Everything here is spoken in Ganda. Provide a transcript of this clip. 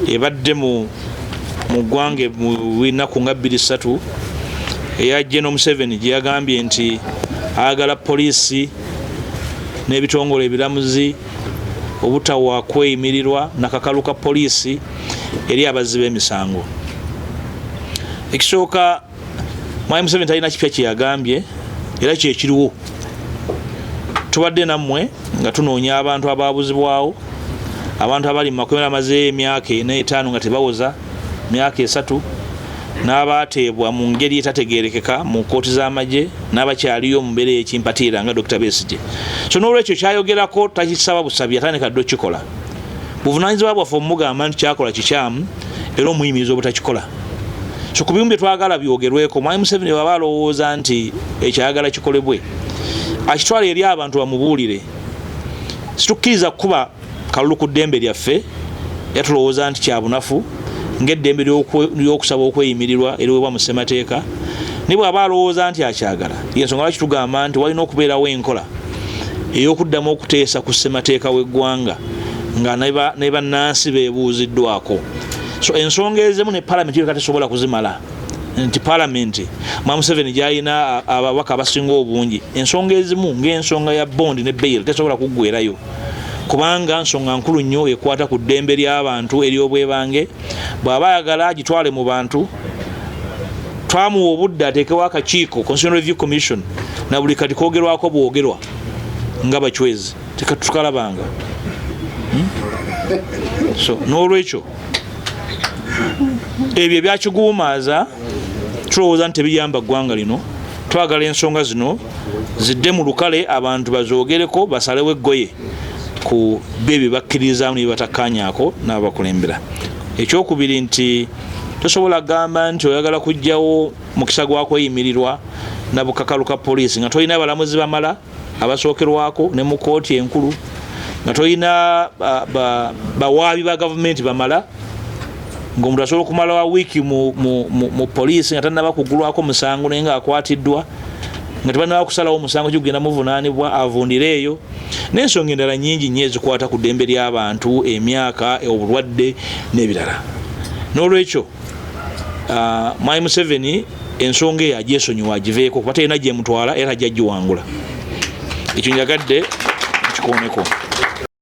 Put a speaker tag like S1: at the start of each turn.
S1: ebadde mu ggwange mu binaku nga 23 eya General Museveni gye yagambye nti ayagala poliisi n'ebitongole ebiramuzi obutawa kweyimirirwa nakakaluka poliisi eri abazzi b'emisango. Ekisooka Mwai Museveni talina kipya kye yagambye era kyekiriwo. Tubadde nammwe nga tunoonya abantu abaabuzibwawo, abantu abali mu makomera amaze emyaka 4-5 nga tebawoza myaka 3, n'abaateebwa mu ngeri etategeerekeka mu kooti z'amagye, n'abakyaliyo mu mbeera y'ekimpatiira nga Dr. Besigye. So n'olwekyo kyayogerako takisaba busabi, atandika dde okikola. Buvunaanyizibwa bwaffe omugamba nti kyakola kikyamu era omuyimiriza obutakikola. So ku bimu bye twagala byogerweko, Mwai Museveni bw'aba alowooza nti ekyayagala kikolebwe, akitwala eri abantu bamubuulire. Situkkiriza kuba kalulu ku ddembe lyaffe, yatulowooza nti kya bunafu ng'eddembe ly'okusaba okweyimirirwa eriweebwa mu ssemateeka. Ne bw'aba alowooza nti akyagala, y'ensonga lwaki tugamba nti walina okubeerawo enkola ey'okuddamu okuteesa ku ssemateeka w'eggwanga nga ne bannansi beebuuziddwako. So ensonga ezimu ne palamenti yeka tesobola kuzimala. Nti palamenti Mwai Museveni gy'alina ababaka abasinga obungi, ensonga ezimu ng'ensonga ya bondi ne bail tesobola kuggwerayo, kubanga nsonga nkulu nnyo ekwata ku ddembe ly'abantu ery'obwebange. Bw'aba ayagala agitwale mu bantu, twamuwa obudde ateekewo akakiiko Constitutional Review Commission, na buli kati koogerwako bwogerwa nga bachwezi tekatukalabanga. So n'olwekyo ebyo byakiguumaaza, tulowooza nti tebiyamba ggwanga lino. Twagala ensonga zino zidde mu lukale, abantu bazoogereko, basalewo eggoye ku bye bakkirizaamu ne batakkaanyaako n'abakulembera. Ekyokubiri nti tosobola kugamba nti oyagala kuggyawo mukisa gwa kweyimirirwa na bukakaluka poliisi nga tolina abalamuzi bamala abasookerwako ne mu kooti enkulu, nga tolina bawaabi ba gavumenti bamala, ng'omuntu asobola okumala wa wiiki mu poliisi nga tannaba kuggulwako musango naye ng'akwatiddwa, nga tebannaba kusalawo omusango kigenda muvunaanibwa avundire eyo, n'ensonga endala nnyingi nnyo ezikwata ku ddembe ly'abantu, emyaka, obulwadde n'ebirala. N'olwekyo Mwai Museveni ensonga eyo agyesonyiwa agiveeko, kuba terina gyemutwala era tajja giwangula. Ekyo njagadde nkikooneko.